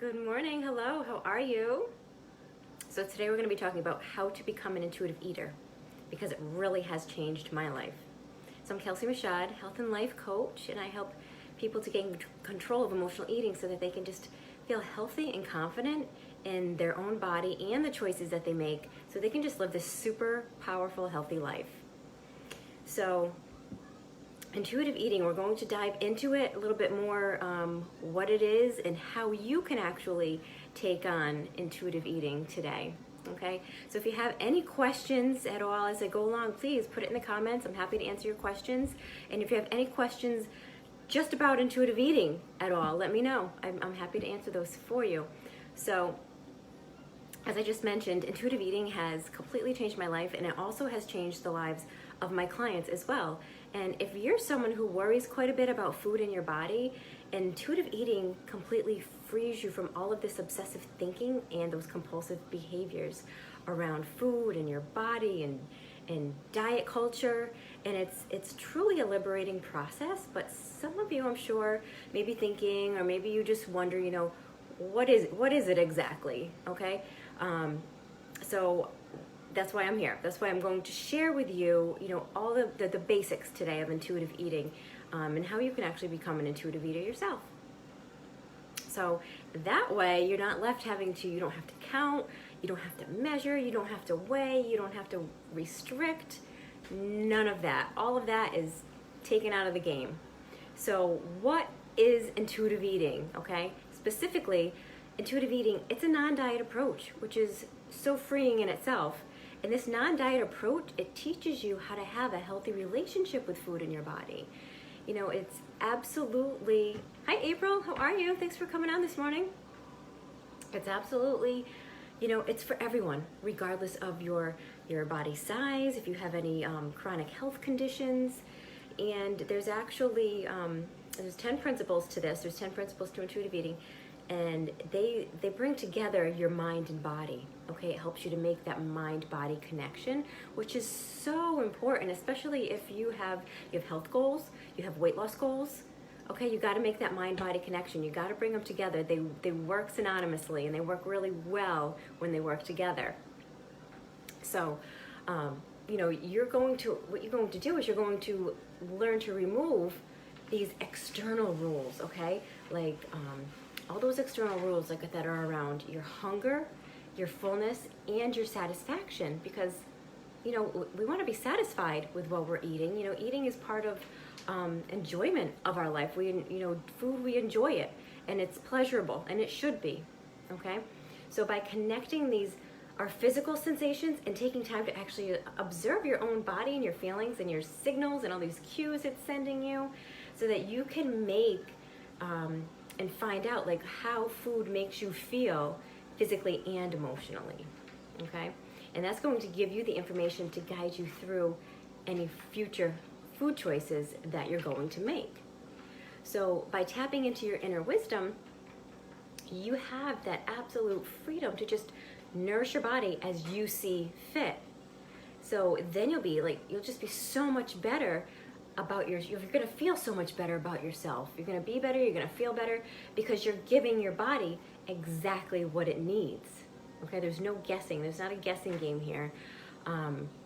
Good morning. Hello. How are you? So today we're going to be talking about how to become an intuitive eater because it really has changed my life. So I'm Kelsie, Michaud, health and life coach, and I help people to gain control of emotional eating so that they can just feel healthy and confident in their own body and the choices that they make so they can just live this super powerful, healthy life. So intuitive eating, we're going to dive into it a little bit more, what it is and how you can actually take on intuitive eating today. Okay, so if you have any questions at all as I go along, please put it in the comments. I'm happy to answer your questions. And if you have any questions just about intuitive eating at all, let me know. I'm happy to answer those for you. So as I just mentioned, intuitive eating has completely changed my life, and it also has changed the lives of my clients as well. And if you're someone who worries quite a bit about food in your body, intuitive eating completely frees you from all of this obsessive thinking and those compulsive behaviors around food and your body and diet culture. And it's truly a liberating process. But some of you, I'm sure, may be thinking, or maybe you just wonder, what is it exactly? Okay, so that's why I'm here. That's why I'm going to share with you, all the basics today of intuitive eating, and how you can actually become an intuitive eater yourself. So that way you're not left you don't have to count, you don't have to measure, you don't have to weigh, you don't have to restrict, none of that. All of that is taken out of the game. So what is intuitive eating, okay? Specifically, intuitive eating, it's a non-diet approach, which is so freeing in itself. And this non-diet approach, it teaches you how to have a healthy relationship with food in your body. It's absolutely... Hi, April. How are you? Thanks for coming on this morning. It's absolutely, it's for everyone, regardless of your body size, if you have any chronic health conditions. And there's actually, there's 10 principles to this. There's 10 principles to intuitive eating. And they bring together your mind and body, okay? It helps you to make that mind-body connection, which is so important, especially if you have health goals, you have weight loss goals, okay? You got to make that mind-body connection. You got to bring them together. They work synonymously, and they work really well when they work together. So, what you're going to do is you're going to learn to remove these external rules, okay? Like, all those external rules that are around your hunger, your fullness, and your satisfaction, because we want to be satisfied with what we're eating. Eating is part of enjoyment of our life. Food, we enjoy it, and it's pleasurable, and it should be. Okay, so by connecting our physical sensations and taking time to actually observe your own body and your feelings and your signals and all these cues it's sending you, so that you can make and find out how food makes you feel physically and emotionally, okay? And that's going to give you the information to guide you through any future food choices that you're going to make. So by tapping into your inner wisdom, you have that absolute freedom to just nourish your body as you see fit. So then you'll just be so much better about you're going to feel so much better about yourself. You're going to be better, you're going to feel better, because you're giving your body exactly what it needs. Okay, there's no guessing. There's not a guessing game here.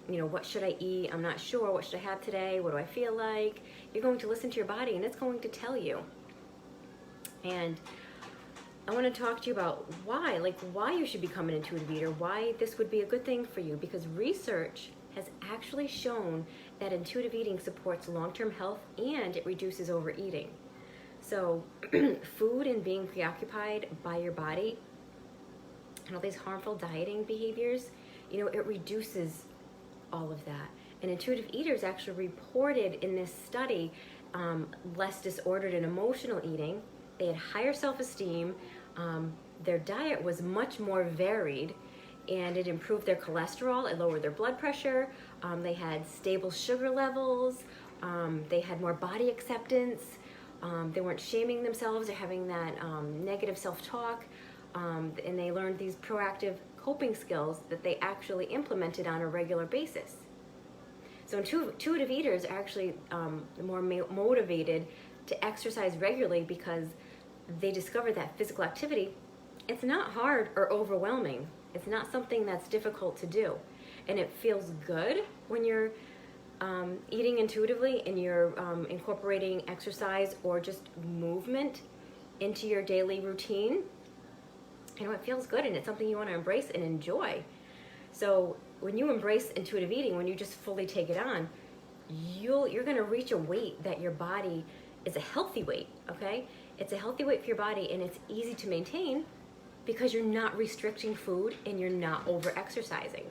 What should I eat? I'm not sure. What should I have today? What do I feel like? You're going to listen to your body, and it's going to tell you. And I want to talk to you about why you should become an intuitive eater, why this would be a good thing for you, because research has actually shown that intuitive eating supports long-term health and it reduces overeating. So food and being preoccupied by your body and all these harmful dieting behaviors, it reduces all of that. And intuitive eaters actually reported in this study less disordered and emotional eating. They had higher self-esteem. Their diet was much more varied, and it improved their cholesterol, it lowered their blood pressure, they had stable sugar levels, they had more body acceptance, they weren't shaming themselves or having that negative self-talk, and they learned these proactive coping skills that they actually implemented on a regular basis. So intuitive eaters are actually more motivated to exercise regularly because they discovered that physical activity It's not hard or overwhelming. It's not something that's difficult to do. And it feels good when you're eating intuitively and you're incorporating exercise or just movement into your daily routine. It feels good, and it's something you want to embrace and enjoy. So when you embrace intuitive eating, when you just fully take it on, you're going to reach a weight that your body is a healthy weight, okay? It's a healthy weight for your body, and it's easy to maintain because you're not restricting food and you're not over-exercising,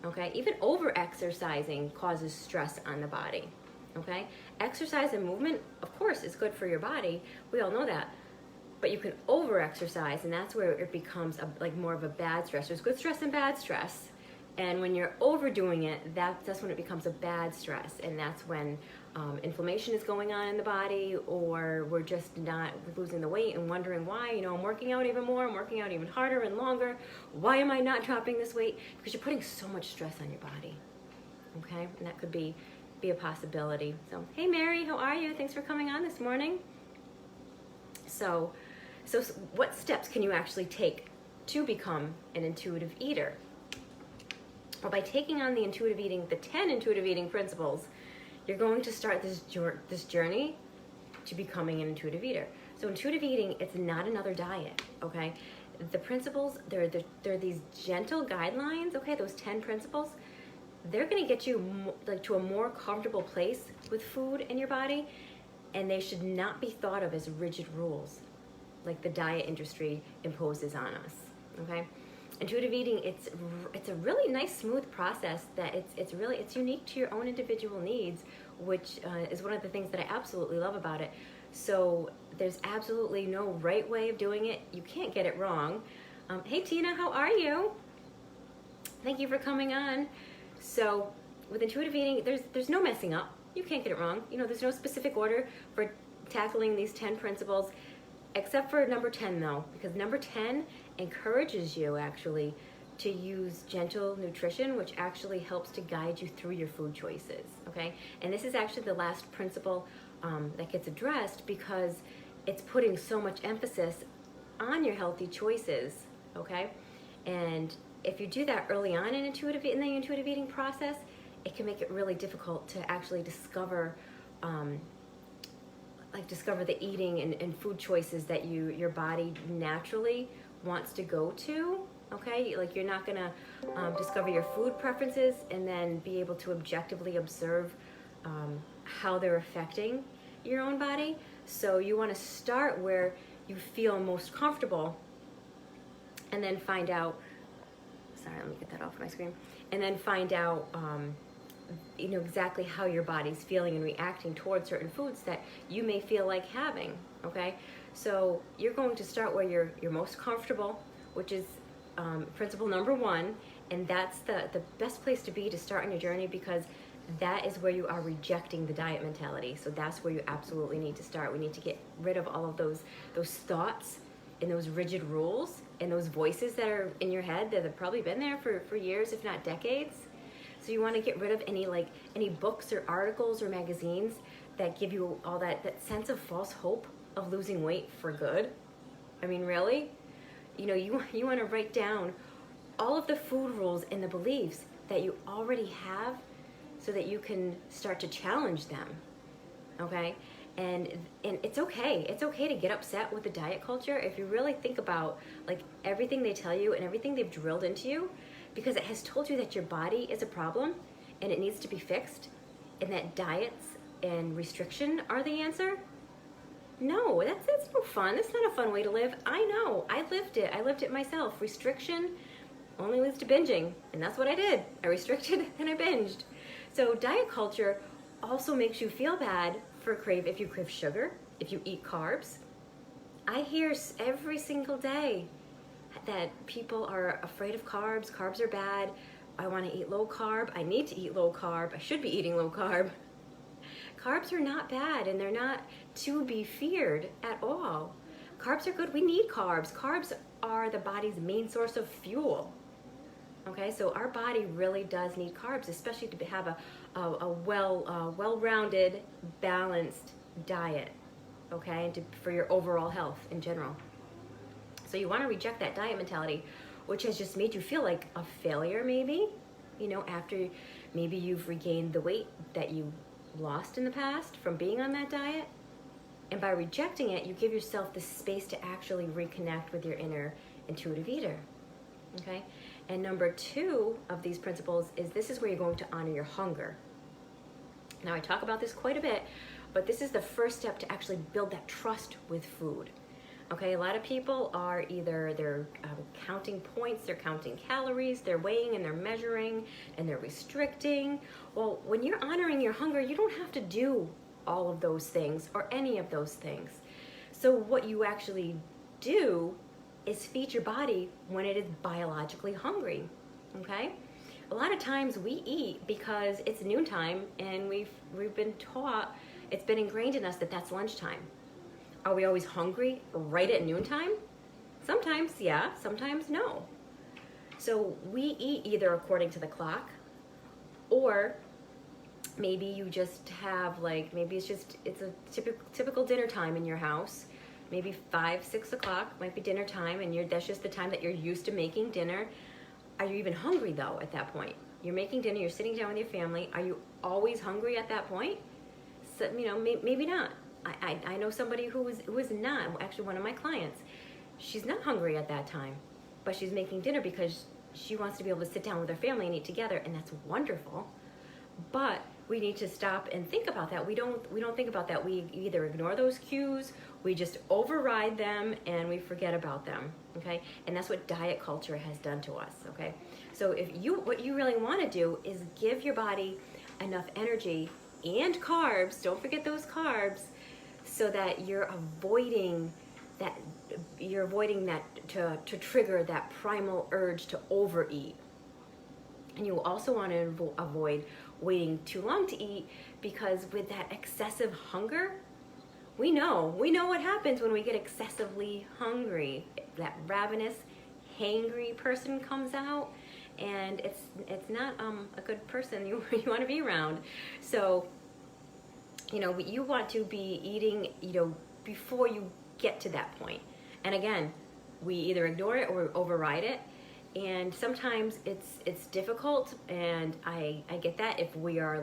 okay? Even over-exercising causes stress on the body, okay? Exercise and movement, of course, is good for your body. We all know that. But you can over-exercise, and that's where it becomes more of a bad stress. There's good stress and bad stress. And when you're overdoing it, that's when it becomes a bad stress. And that's when inflammation is going on in the body, or we're just not losing the weight and wondering why. I'm working out even more, I'm working out even harder and longer. Why am I not dropping this weight? Because you're putting so much stress on your body, okay? And that could be a possibility. So, hey Mary, how are you? Thanks for coming on this morning. So what steps can you actually take to become an intuitive eater? Well, by taking on the 10 intuitive eating principles, you're going to start this journey to becoming an intuitive eater. So intuitive eating, it's not another diet, okay? The principles, they're these gentle guidelines, okay? Those 10 principles, they're going to get you to a more comfortable place with food in your body, and they should not be thought of as rigid rules like the diet industry imposes on us, okay? Intuitive eating, it's a really nice, smooth process that it's unique to your own individual needs, which is one of the things that I absolutely love about it. So there's absolutely no right way of doing it. You can't get it wrong. Hey Tina, how are you? Thank you for coming on. So with intuitive eating, there's no messing up. You can't get it wrong. There's no specific order for tackling these 10 principles, except for number 10 though, because number 10 encourages you actually to use gentle nutrition, which actually helps to guide you through your food choices, okay? And this is actually the last principle that gets addressed because it's putting so much emphasis on your healthy choices, okay? And if you do that early on in the intuitive eating process, it can make it really difficult to actually discover the eating and food choices that your body naturally wants to go to, okay? Like you're not gonna discover your food preferences and then be able to objectively observe how they're affecting your own body. So you wanna start where you feel most comfortable and then find out, let me get that off my screen, and then find out exactly how your body's feeling and reacting towards certain foods that you may feel like having, okay? So you're going to start where you're most comfortable, which is principle number 1, and that's the best place to be to start on your journey because that is where you are rejecting the diet mentality. So that's where you absolutely need to start. We need to get rid of all of those thoughts and those rigid rules and those voices that are in your head that have probably been there for years, if not decades. So you want to get rid of any books or articles or magazines that give you all that sense of false hope of losing weight for good. I mean, really? You want to write down all of the food rules and the beliefs that you already have so that you can start to challenge them, okay? And it's okay. It's okay to get upset with the diet culture if you really think about everything they tell you and everything they've drilled into you, because it has told you that your body is a problem and it needs to be fixed and that diets and restriction are the answer. No, that's no fun. That's not a fun way to live. I know. I lived it myself. Restriction only leads to binging, and that's what I did. I restricted and I binged. So diet culture also makes you feel bad if you crave sugar, if you eat carbs. I hear every single day that people are afraid of carbs. Carbs are bad. I want to eat low carb. I need to eat low carb. I should be eating low carb. Carbs are not bad, and they're not to be feared at all. Carbs are good. We need carbs. Carbs are the body's main source of fuel. Okay, so our body really does need carbs, especially to have a well-rounded, balanced diet, okay, for your overall health in general. So you want to reject that diet mentality, which has just made you feel like a failure maybe, after maybe you've regained the weight that you lost in the past from being on that diet. And by rejecting it, you give yourself the space to actually reconnect with your inner intuitive eater, okay? And number 2 of these principles is this is where you're going to honor your hunger. Now, I talk about this quite a bit, but this is the first step to actually build that trust with food, okay? A lot of people are either they're counting points, they're counting calories, they're weighing and they're measuring, and they're restricting. Well, when you're honoring your hunger, you don't have to do all of those things or any of those things. So what you actually do is feed your body when it is biologically hungry, okay? A lot of times we eat because it's noontime and we've been taught, it's been ingrained in us that that's lunchtime. Are we always hungry right at noontime? Sometimes, yeah, sometimes no. So we eat either according to the clock, or maybe you just have maybe it's a typical dinner time in your house. Maybe 5, 6 o'clock might be dinner time, and that's just the time that you're used to making dinner. Are you even hungry though at that point? You're making dinner, you're sitting down with your family. Are you always hungry at that point? So, maybe not. I know somebody who is not, actually one of my clients. She's not hungry at that time, but she's making dinner because she wants to be able to sit down with her family and eat together, and that's wonderful. But we need to stop and think about that. We don't think about that. We either ignore those cues, we just override them, and we forget about them, okay? And that's what diet culture has done to us, okay? So what you really want to do is give your body enough energy and carbs, don't forget those carbs, so that you're avoiding that to trigger that primal urge to overeat. And you also want to avoid waiting too long to eat, because with that excessive hunger, we know what happens when we get excessively hungry. That ravenous, hangry person comes out, and it's not a good person you want to be around. So, you want to be eating, before you get to that point. And again, we either ignore it or override it. And sometimes it's difficult, and I get that. If we are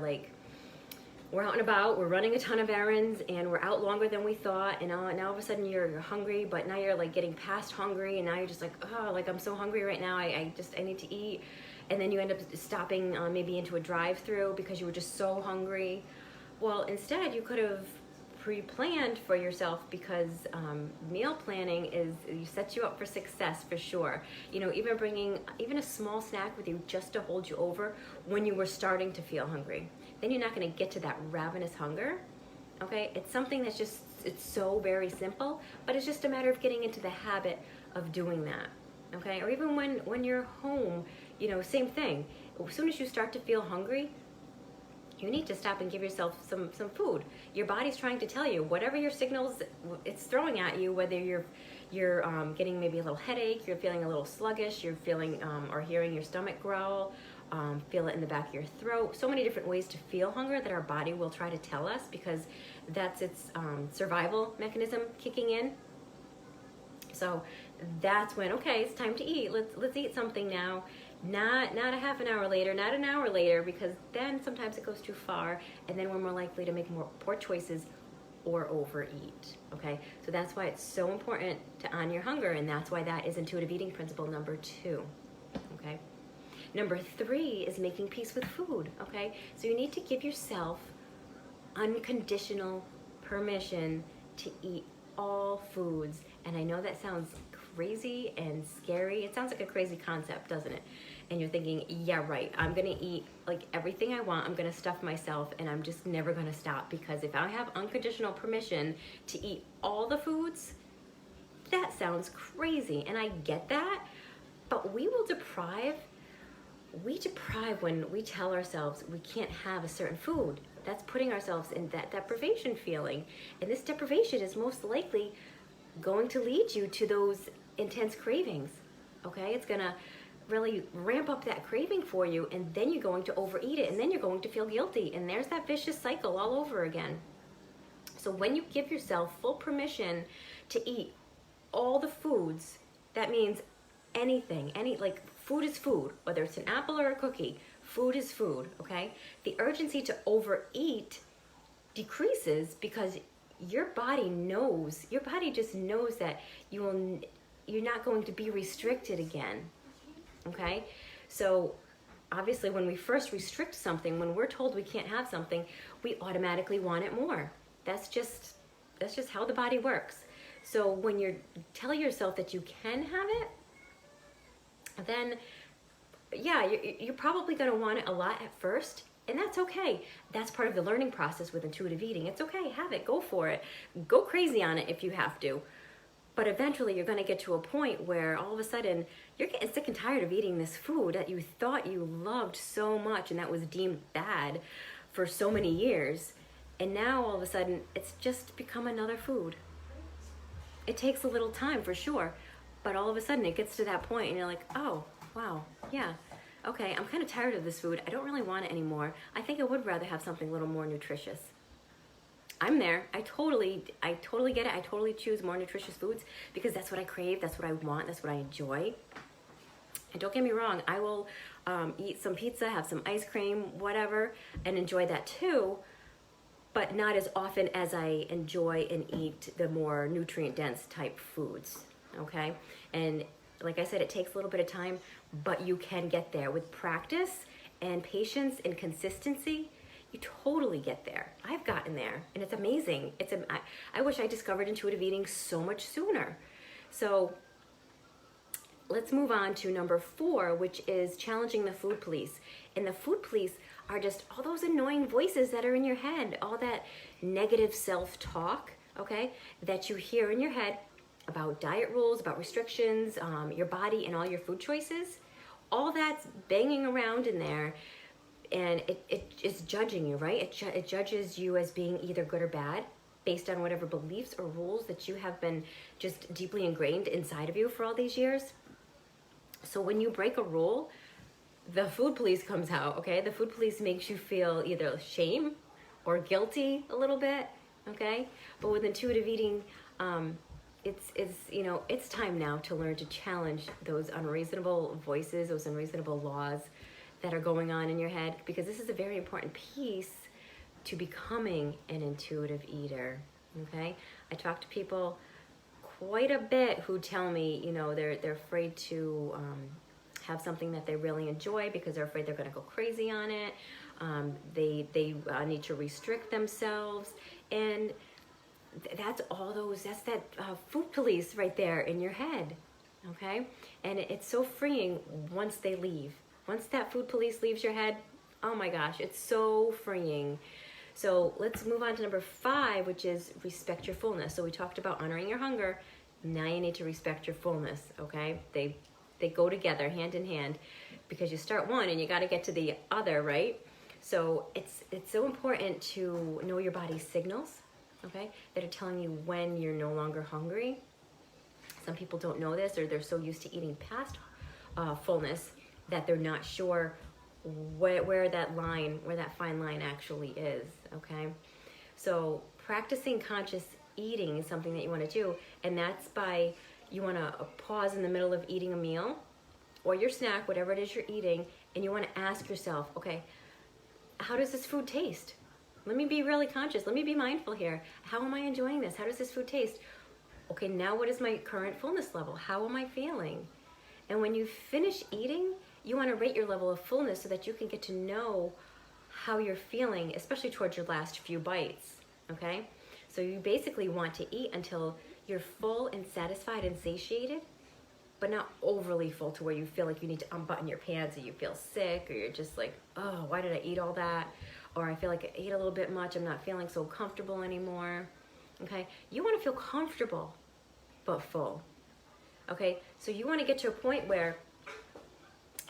we're out and about, we're running a ton of errands, and we're out longer than we thought, and now all of a sudden you're hungry, but now you're getting past hungry, and now you're just I'm so hungry right now, I need to eat. And then you end up stopping maybe into a drive-through because you were just so hungry. Well, instead you could have pre-planned for yourself, because meal planning sets you up for success for sure. Even bringing a small snack with you just to hold you over when you were starting to feel hungry. Then you're not going to get to that ravenous hunger, okay? It's something that's it's so very simple, but it's just a matter of getting into the habit of doing that, okay? Or even when you're home, same thing. As soon as you start to feel hungry, you need to stop and give yourself some food. Your body's trying to tell you whatever your signals it's throwing at you, whether you're getting maybe a little headache, you're feeling a little sluggish, you're feeling or hearing your stomach growl, feel it in the back of your throat. So many different ways to feel hunger that our body will try to tell us, because that's its survival mechanism kicking in. So that's when, okay, it's time to eat. Let's eat something now. Not a half an hour later, not an hour later, because then sometimes it goes too far, and then we're more likely to make poor choices or overeat, okay? So that's why it's so important to honor your hunger, and that's why that is intuitive eating principle number 2, okay? Number 3 is making peace with food, okay? So you need to give yourself unconditional permission to eat all foods. And I know that sounds crazy and scary. It sounds like a crazy concept, doesn't it? And you're thinking, yeah, right, I'm gonna eat everything I want, I'm gonna stuff myself, and I'm just never gonna stop, because if I have unconditional permission to eat all the foods, that sounds crazy, and I get that, but we deprive when we tell ourselves we can't have a certain food. That's putting ourselves in that deprivation feeling, and this deprivation is most likely going to lead you to those intense cravings, okay? It's gonna really ramp up that craving for you, and then you're going to overeat it, and then you're going to feel guilty, and there's that vicious cycle all over again. So when you give yourself full permission to eat all the foods That means anything, like food is food, whether it's an apple or a cookie, food is food, okay? The urgency to overeat decreases because your body just knows that you're not going to be restricted again, okay? So obviously when we first restrict something, when we're told we can't have something, we automatically want it more. That's just how the body works. So when you tell yourself that you can have it, then yeah, you're probably going to want it a lot at first, and that's okay. That's part of the learning process with intuitive eating. It's okay, have it, go for it. Go crazy on it if you have to. But eventually you're going to get to a point where all of a sudden you're getting sick and tired of eating this food that you thought you loved so much and that was deemed bad for so many years. And now all of a sudden it's just become another food. It takes a little time for sure, but all of a sudden it gets to that point and you're like, oh, wow, yeah, okay, I'm kind of tired of this food. I don't really want it anymore. I think I would rather have something a little more nutritious. I'm there. I totally get it. I totally choose more nutritious foods because that's what I crave. That's what I want. That's what I enjoy. And don't get me wrong, I will eat some pizza, have some ice cream, whatever, and enjoy that too, but not as often as I enjoy and eat the more nutrient-dense type foods, okay? And like I said, it takes a little bit of time, but you can get there. With practice and patience and consistency, you totally get there. I've gotten there, and it's amazing. I wish I discovered intuitive eating so much sooner. So let's move on to number 4, which is challenging the food police. And the food police are just all those annoying voices that are in your head, all that negative self-talk, okay, that you hear in your head about diet rules, about restrictions, your body and all your food choices. All that's banging around in there, and it's judging you, right? It judges you as being either good or bad based on whatever beliefs or rules that you have been just deeply ingrained inside of you for all these years. So when you break a rule, the food police comes out, okay? The food police makes you feel either shame or guilty a little bit, okay? But with intuitive eating, it's time now to learn to challenge those unreasonable voices, those unreasonable laws that are going on in your head, because this is a very important piece to becoming an intuitive eater, okay? I talk to people quite a bit who tell me, they're afraid to have something that they really enjoy because they're afraid they're going to go crazy on it. They need to restrict themselves, and that's that food police right there in your head, okay? And it's so freeing once they leave. Once that food police leaves your head, oh my gosh, it's so freeing. So let's move on to number 5, which is respect your fullness. So we talked about honoring your hunger. Now you need to respect your fullness, okay? They go together, hand in hand, because you start one and you got to get to the other, right? So it's so important to know your body's signals, okay, that are telling you when you're no longer hungry. Some people don't know this, or they're so used to eating past fullness that they're not sure where that fine line actually is, okay? So practicing conscious eating is something that you want to do, and that's by, you want to pause in the middle of eating a meal or your snack, whatever it is you're eating, and you want to ask yourself, okay, how does this food taste? Let me be really conscious. Let me be mindful here. How am I enjoying this? How does this food taste? Okay, now what is my current fullness level? How am I feeling? And when you finish eating, you want to rate your level of fullness so that you can get to know how you're feeling, especially towards your last few bites, okay? So you basically want to eat until you're full and satisfied and satiated, but not overly full to where you feel like you need to unbutton your pants, or you feel sick, or you're just like, oh, why did I eat all that? Or I feel like I ate a little bit much, I'm not feeling so comfortable anymore, okay? You want to feel comfortable, but full, okay? So you want to get to a point where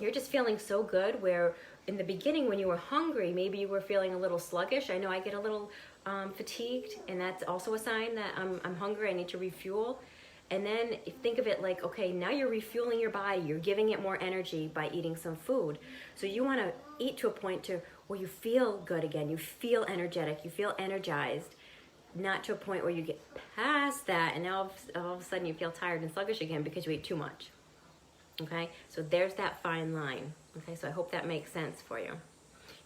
you're just feeling so good, where in the beginning when you were hungry, maybe you were feeling a little sluggish. I know I get a little fatigued, and that's also a sign that I'm hungry, I need to refuel. And then think of it like, okay, now you're refueling your body, you're giving it more energy by eating some food. So you want to eat to a point to where you feel good again, you feel energetic, you feel energized. not to a point where you get past that and now all of a sudden you feel tired and sluggish again because you ate too much. Okay, so there's that fine line. Okay, so I hope that makes sense for you.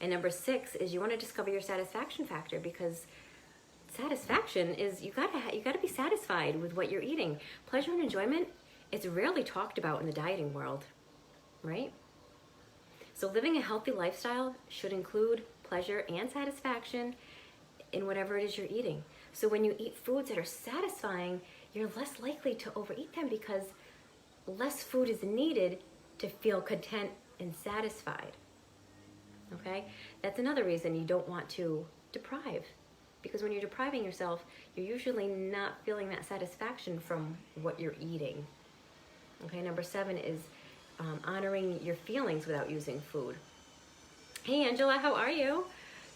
And number 6 is you want to discover your satisfaction factor, because satisfaction is you gotta be satisfied with what you're eating. Pleasure and enjoyment, it's rarely talked about in the dieting world, right? So living a healthy lifestyle should include pleasure and satisfaction in whatever it is you're eating. So when you eat foods that are satisfying, you're less likely to overeat them because less food is needed to feel content and satisfied. Okay? That's another reason you don't want to deprive. Because when you're depriving yourself, you're usually not feeling that satisfaction from what you're eating. Okay, number 7 is honoring your feelings without using food. Hey Angela, how are you?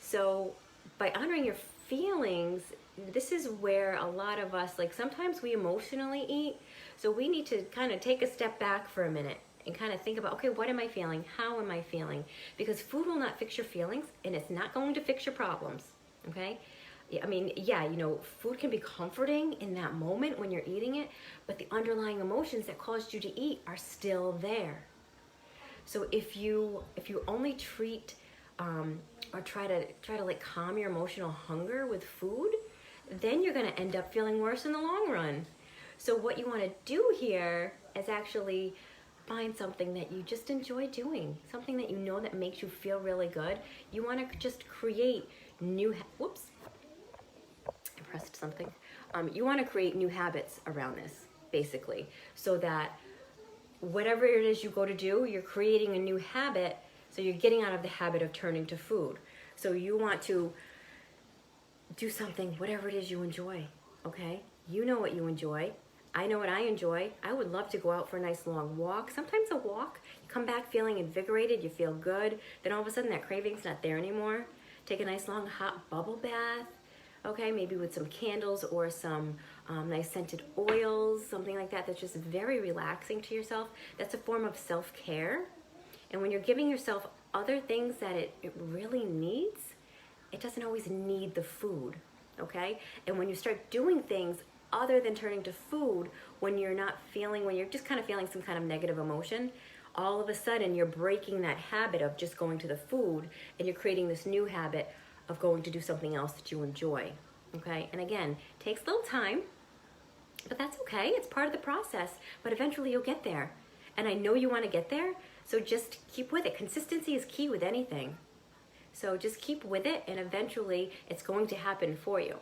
So by honoring your feelings, this is where a lot of us, like sometimes we emotionally eat, so we need to kind of take a step back for a minute and kind of think about, okay, what am I feeling? How am I feeling? Because food will not fix your feelings, and it's not going to fix your problems, okay? I mean, yeah, you know, food can be comforting in that moment when you're eating it, but the underlying emotions that caused you to eat are still there. So if you only treat or try to like calm your emotional hunger with food, then you're going to end up feeling worse in the long run. So what you want to do here is actually find something that you just enjoy doing, something that you know that makes you feel really good. You want to just create new whoops. I pressed something. You want to create new habits around this, basically, so that whatever it is you go to do, you're creating a new habit, so you're getting out of the habit of turning to food. So you want to do something, whatever it is you enjoy, okay? You know what you enjoy. I know what I enjoy. I would love to go out for a nice long walk. Sometimes a walk, you come back feeling invigorated, you feel good, then all of a sudden that craving's not there anymore. Take a nice long hot bubble bath, okay? Maybe with some candles or some nice scented oils, something like that that's just very relaxing to yourself. That's a form of self-care. And when you're giving yourself other things that it really needs, it doesn't always need the food, okay? And when you start doing things other than turning to food, when you're just kind of feeling some kind of negative emotion, all of a sudden you're breaking that habit of just going to the food, and you're creating this new habit of going to do something else that you enjoy, okay? And again, takes a little time, but that's okay. It's part of the process, but eventually you'll get there. And I know you want to get there, so just keep with it. Consistency is key with anything. So just keep with it, and eventually it's going to happen for you.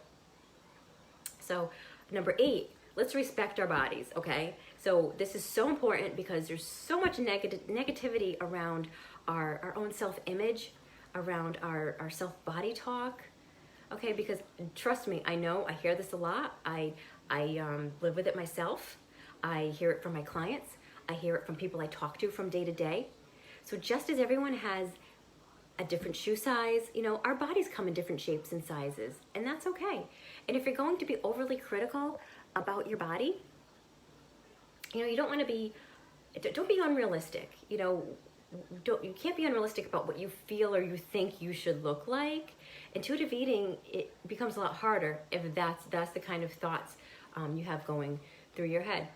So number 8, let's respect our bodies, okay? So this is so important because there's so much negativity around our own self-image, around our self-body talk, okay? Because trust me, I know, I hear this a lot. I live with it myself. I hear it from my clients. I hear it from people I talk to from day to day. So just as everyone has a different shoe size, you know, our bodies come in different shapes and sizes, and that's okay. And if you're going to be overly critical about your body, you know, you don't be unrealistic. You know, you can't be unrealistic about what you feel or you think you should look like. Intuitive eating, it becomes a lot harder if that's the kind of thoughts you have going through your head.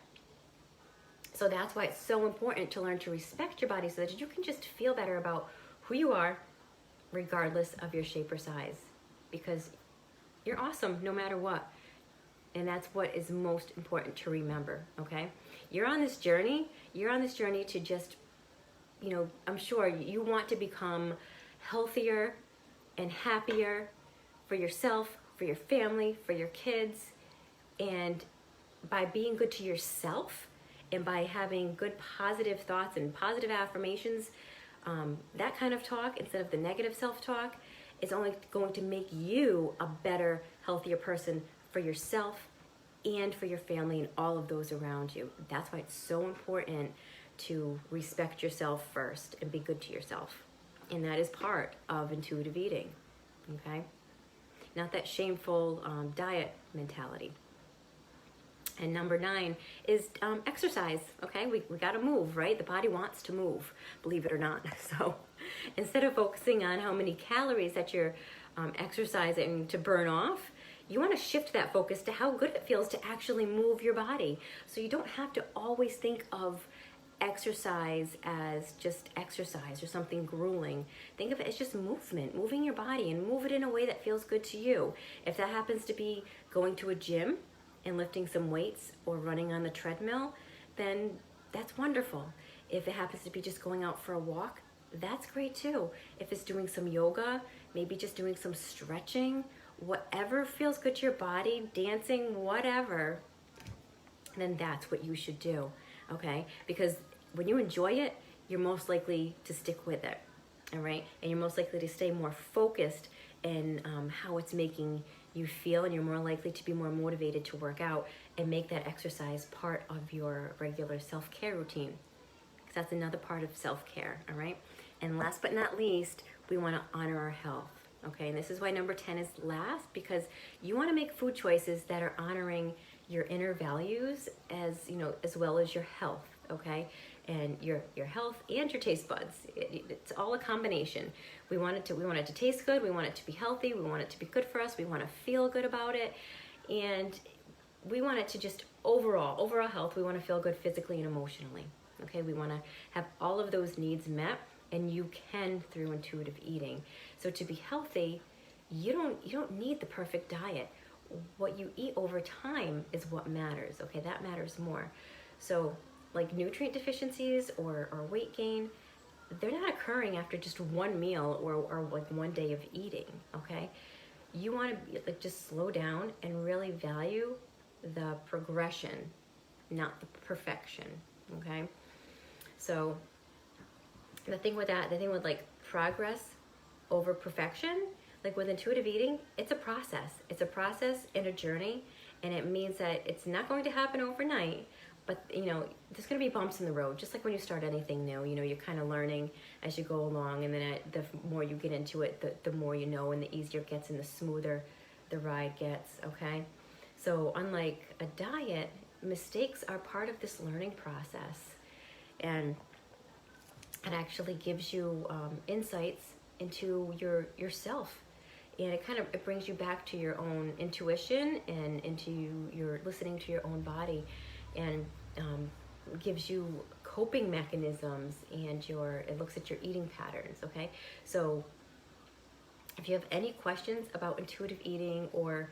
So that's why it's so important to learn to respect your body so that you can just feel better about who you are regardless of your shape or size, because you're awesome no matter what. And that's what is most important to remember, okay? You're on this journey to just, you know, I'm sure you want to become healthier and happier for yourself, for your family, for your kids. And by being good to yourself and by having good positive thoughts and positive affirmations, that kind of talk instead of the negative self-talk is only going to make you a better, healthier person for yourself and for your family and all of those around you. That's why it's so important to respect yourself first and be good to yourself. And that is part of intuitive eating, okay? Not that shameful diet mentality. And number 9 is exercise, okay? We got to move, right? The body wants to move, believe it or not. So instead of focusing on how many calories that you're exercising to burn off, you want to shift that focus to how good it feels to actually move your body. So you don't have to always think of exercise as just exercise or something grueling. Think of it as just movement, moving your body, and move it in a way that feels good to you. If that happens to be going to a gym and lifting some weights or running on the treadmill, then that's wonderful. If it happens to be just going out for a walk, that's great too. If it's doing some yoga, maybe just doing some stretching, whatever feels good to your body, dancing, whatever, then that's what you should do, okay? Because when you enjoy it, you're most likely to stick with it, all right? And you're most likely to stay more focused in how it's making you feel, and you're more likely to be more motivated to work out and make that exercise part of your regular self-care routine. Because that's another part of self-care, all right? And last but not least, we want to honor our health, okay? And this is why number 10 is last, because you want to make food choices that are honoring your inner values as well as your health, okay? And your health and your taste buds. It's all a combination. We want it to taste good, we want it to be healthy, we want it to be good for us, we want to feel good about it, and we want it to just overall health, we want to feel good physically and emotionally, okay? We want to have all of those needs met, and you can through intuitive eating. So to be healthy, you don't need the perfect diet. What you eat over time is what matters, okay? That matters more. So like nutrient deficiencies or weight gain, they're not occurring after just one meal or like one day of eating, okay? You want to just slow down and really value the progression, not the perfection, okay? So the thing with like progress over perfection, like with intuitive eating, it's a process. It's a process and a journey, and it means that it's not going to happen overnight, but there's going to be bumps in the road, just like when you start anything new. You're kind of learning as you go along, and then the more you get into it, the more you know, and the easier it gets and the smoother the ride gets, okay? So unlike a diet, mistakes are part of this learning process, and it actually gives you insights into yourself, and it brings you back to your own intuition and into your listening to your own body, and gives you coping mechanisms, and it looks at your eating patterns, okay? So if you have any questions about intuitive eating, or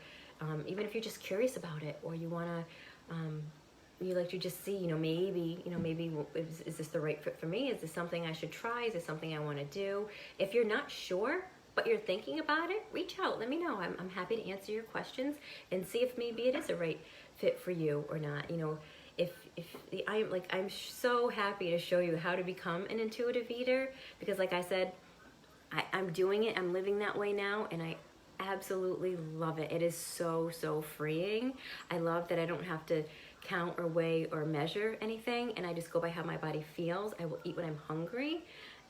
even if you're just curious about it, or you want to you like to just see, maybe is this the right fit for me? Is this something I should try? Is this something I want to do? If you're not sure, but you're thinking about it, reach out. Let me know. I'm happy to answer your questions and see if maybe it is a right fit for you or not. I'm so happy to show you how to become an intuitive eater, because like I said, I'm doing it. I'm living that way now, and I absolutely love it. It is so freeing. I love that I don't have to count or weigh or measure anything, and I just go by how my body feels. I will eat when I'm hungry,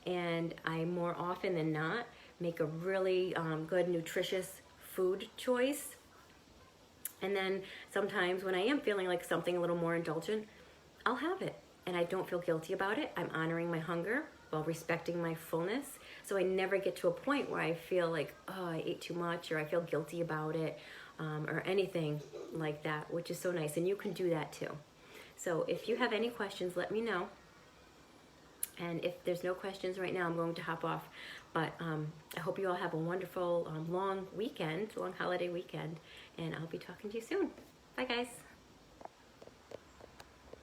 and I more often than not make a really good nutritious food choice. And then sometimes when I am feeling like something a little more indulgent, I'll have it, and I don't feel guilty about it. I'm honoring my hunger while respecting my fullness. So I never get to a point where I feel like, oh, I ate too much, or I feel guilty about it, or anything like that, which is so nice. And you can do that too. So if you have any questions, let me know. And if there's no questions right now, I'm going to hop off. But I hope you all have a wonderful long holiday weekend, and I'll be talking to you soon. Bye, guys.